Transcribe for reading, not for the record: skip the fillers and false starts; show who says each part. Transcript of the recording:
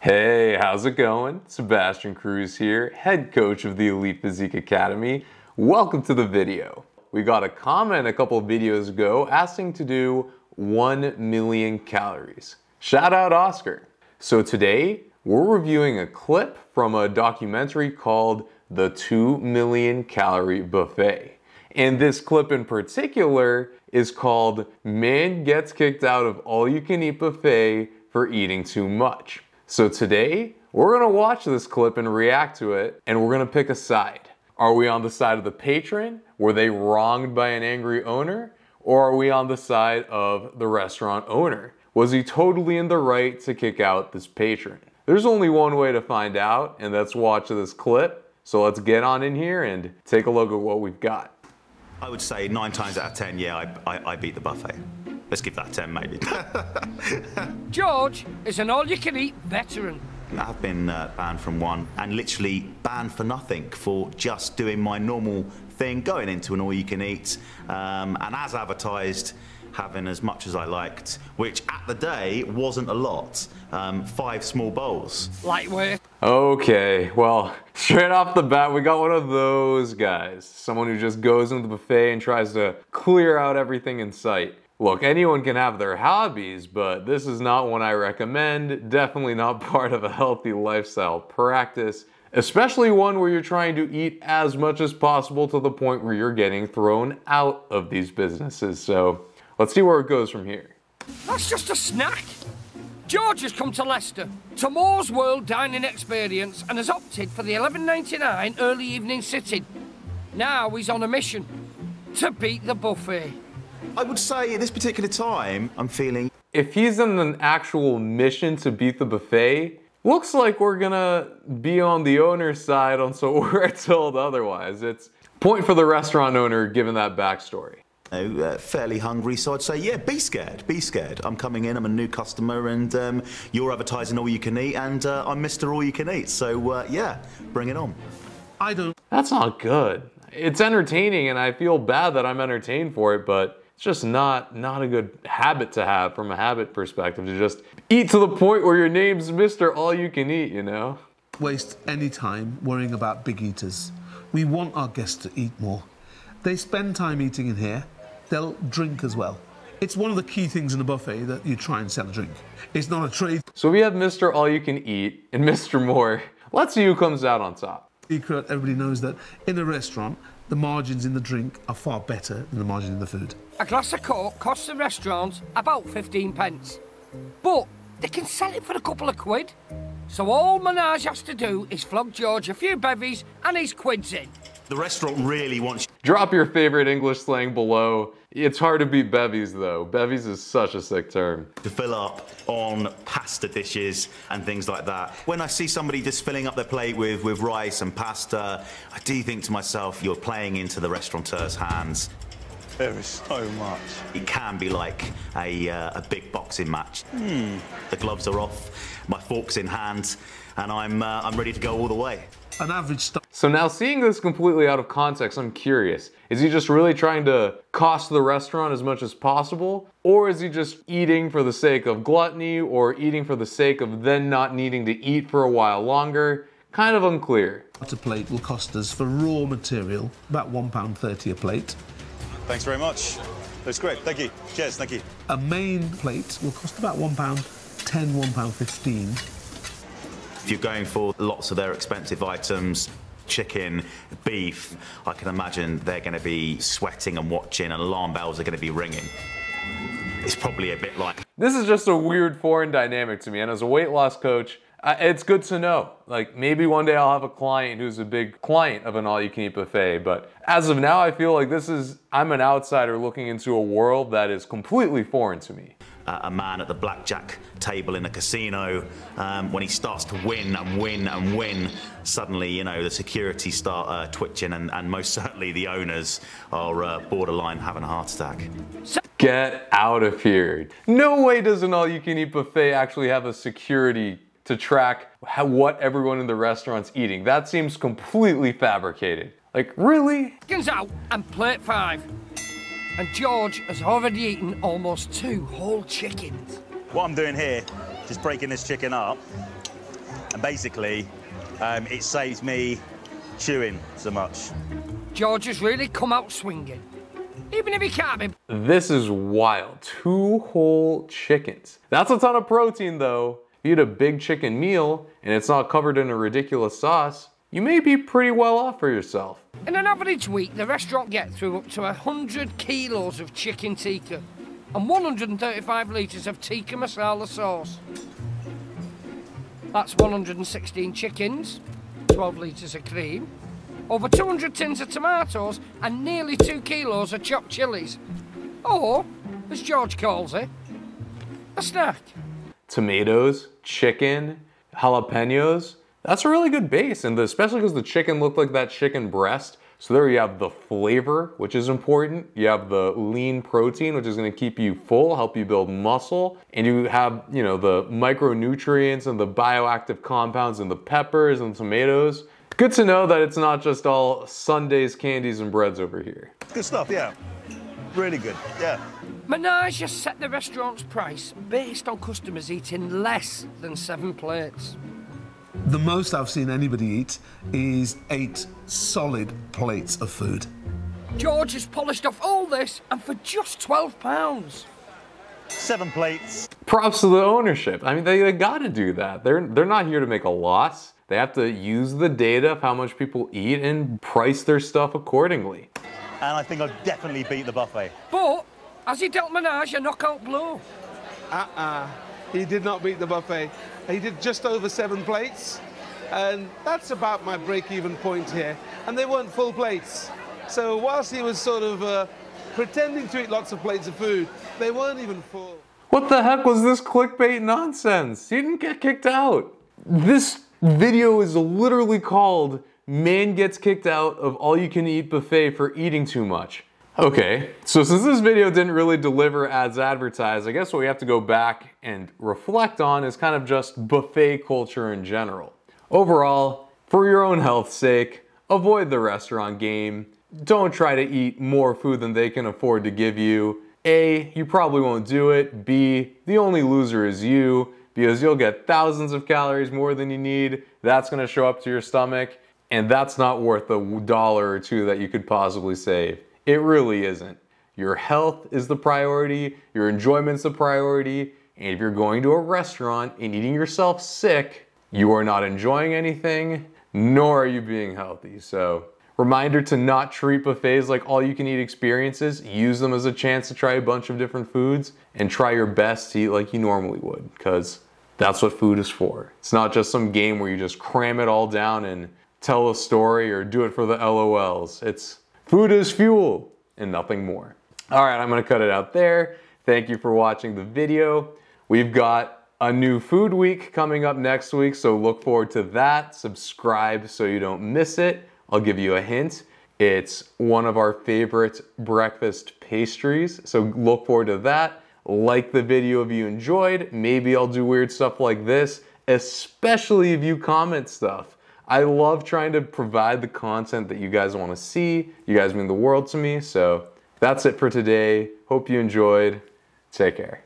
Speaker 1: Hey, how's it going? Sebastian Cruz here, head coach of the Elite Physique Academy. Welcome to the video. We got a comment a couple of videos ago asking to do 1 million calories. Shout out Oscar. So today, we're reviewing a clip from a documentary called The 2 Million Calorie Buffet. And this clip in particular is called Man Gets Kicked Out of All-You-Can-Eat Buffet for Eating Too Much. So today, we're gonna watch this clip and react to it, and we're gonna pick a side. Are we on the side of the patron? Were they wronged by an angry owner? Or are we on the side of the restaurant owner? Was he totally in the right to kick out this patron? There's only one way to find out, and that's watch this clip. So let's get on in here and take a look at what we've got.
Speaker 2: I would say 9 times out of 10, yeah, I beat the buffet. Let's give that 10 maybe.
Speaker 3: George is an all-you-can-eat veteran.
Speaker 2: I've been banned from one and literally banned for nothing for just doing my normal thing, going into an all-you-can-eat, and as advertised, having as much as I liked, which at the day wasn't a lot. 5 small bowls.
Speaker 3: Lightweight.
Speaker 1: Okay, well, straight off the bat, we got one of those guys. Someone who just goes into the buffet and tries to clear out everything in sight. Look, anyone can have their hobbies, but this is not one I recommend. Definitely not part of a healthy lifestyle practice, especially one where you're trying to eat as much as possible to the point where you're getting thrown out of these businesses. So let's see where it goes from here.
Speaker 3: That's just a snack. George has come to Leicester, to Moore's World dining experience, and has opted for the £11.99 early evening sitting. Now he's on a mission to beat the buffet.
Speaker 2: I would say at this particular time, I'm feeling...
Speaker 1: If he's in an actual mission to beat the buffet, looks like we're gonna be on the owner's side, so we're told otherwise. It's point for the restaurant owner given that backstory.
Speaker 2: Fairly hungry, so I'd say, yeah, be scared, be scared. I'm coming in, I'm a new customer, and you're advertising all you can eat, and I'm Mr. All You Can Eat, so yeah, bring it on.
Speaker 1: That's not good. It's entertaining, and I feel bad that I'm entertained for it, but it's just not a good habit to have from a habit perspective, to just eat to the point where your name's Mr. All You Can Eat, you know?
Speaker 4: Waste any time worrying about big eaters. We want our guests to eat more. They spend time eating in here. They'll drink as well. It's one of the key things in a buffet that you try and sell a drink. It's not a trade.
Speaker 1: So we have Mr. All You Can Eat and Mr. More. Let's see who comes out on top.
Speaker 4: Secret, everybody knows that in a restaurant, the margins in the drink are far better than the margin in the food.
Speaker 3: A glass of Coke costs the restaurant about 15p. But they can sell it for a couple of quid. So all Menage has to do is flog George a few bevies and he's quids in.
Speaker 2: The restaurant really wants...
Speaker 1: Drop your favorite English slang below. It's hard to beat bevies though. Bevies is such a sick term.
Speaker 2: To fill up on pasta dishes and things like that. When I see somebody just filling up their plate with rice and pasta, I do think to myself, you're playing into the restaurateur's hands.
Speaker 5: There is so much.
Speaker 2: It can be like a big boxing match. The gloves are off, my fork's in hand, and I'm ready to go all the way.
Speaker 4: An average stuff.
Speaker 1: So now seeing this completely out of context, I'm curious. Is he just really trying to cost the restaurant as much as possible? Or is he just eating for the sake of gluttony or eating for the sake of then not needing to eat for a while longer? Kind of unclear.
Speaker 4: A plate will cost us for raw material about £1.30 a plate.
Speaker 5: Thanks very much. That's great. Thank you. Cheers. Thank you.
Speaker 4: A main plate will cost about £1.10, £1.15.
Speaker 2: If you're going for lots of their expensive items, chicken, beef, I can imagine they're going to be sweating and watching, and alarm bells are going to be ringing. It's probably a bit like...
Speaker 1: This is just a weird foreign dynamic to me, and as a weight loss coach, it's good to know. Like, maybe one day I'll have a client who's a big client of an all-you-can-eat buffet, but as of now, I feel like I'm an outsider looking into a world that is completely foreign to me.
Speaker 2: A man at the blackjack table in a casino, when he starts to win and win and win, suddenly, you know, the security start twitching, and most certainly the owners are borderline having a heart attack.
Speaker 1: Get out of here. No way does an all-you-can-eat buffet actually have a security to track what everyone in the restaurant's eating. That seems completely fabricated. Like, really?
Speaker 3: Chickens out and plate 5. And George has already eaten almost 2 whole chickens.
Speaker 5: What I'm doing here, just breaking this chicken up, and basically it saves me chewing so much.
Speaker 3: George has really come out swinging. Even if he can't be.
Speaker 1: This is wild. 2 whole chickens. That's a ton of protein though. If you eat a big chicken meal and it's not covered in a ridiculous sauce, you may be pretty well off for yourself.
Speaker 3: In an average week, the restaurant gets through up to 100 kilos of chicken tikka and 135 litres of tikka masala sauce. That's 116 chickens, 12 litres of cream, over 200 tins of tomatoes and nearly 2 kilos of chopped chilies. Or, as George calls it, a snack.
Speaker 1: Tomatoes, chicken, jalapenos. That's a really good base, and especially because the chicken looked like that chicken breast. So there you have the flavor, which is important. You have the lean protein, which is going to keep you full, help you build muscle. And you have, you know, the micronutrients and the bioactive compounds in the peppers and tomatoes. Good to know that it's not just all sundaes, candies, and breads over here.
Speaker 5: Good stuff, yeah. Really good, yeah.
Speaker 3: Menage has set the restaurant's price based on customers eating less than 7 plates.
Speaker 4: The most I've seen anybody eat is 8 solid plates of food.
Speaker 3: George has polished off all this, and for just £12.
Speaker 5: 7 plates.
Speaker 1: Props to the ownership. I mean, they gotta do that. They're not here to make a loss. They have to use the data of how much people eat and price their stuff accordingly.
Speaker 5: And I think I've definitely beat the buffet.
Speaker 3: But, has he dealt Menage a knockout blow?
Speaker 6: He did not beat the buffet. He did just over 7 plates, and that's about my break-even point here. And they weren't full plates. So whilst he was sort of pretending to eat lots of plates of food, they weren't even full.
Speaker 1: What the heck was this clickbait nonsense? He didn't get kicked out. This video is literally called "Man Gets Kicked Out of All-You-Can-Eat Buffet for Eating Too Much." Okay, so since this video didn't really deliver as advertised, I guess what we have to go back and reflect on is kind of just buffet culture in general. Overall, for your own health's sake, avoid the restaurant game. Don't try to eat more food than they can afford to give you. A, you probably won't do it. B, the only loser is you, because you'll get thousands of calories more than you need. That's gonna show up to your stomach, and that's not worth $1 or $2 that you could possibly save. It really isn't. Your health is the priority, your enjoyment's the priority, and if you're going to a restaurant and eating yourself sick, you are not enjoying anything, nor are you being healthy. So, reminder to not treat buffets like all-you-can-eat experiences. Use them as a chance to try a bunch of different foods and try your best to eat like you normally would, because that's what food is for. It's not just some game where you just cram it all down and tell a story or do it for the LOLs. It's food is fuel and nothing more. All right, I'm gonna cut it out there. Thank you for watching the video. We've got a new food week coming up next week, so look forward to that. Subscribe so you don't miss it. I'll give you a hint. It's one of our favorite breakfast pastries, so look forward to that. Like the video if you enjoyed. Maybe I'll do weird stuff like this, especially if you comment stuff. I love trying to provide the content that you guys want to see. You guys mean the world to me, so that's it for today. Hope you enjoyed. Take care.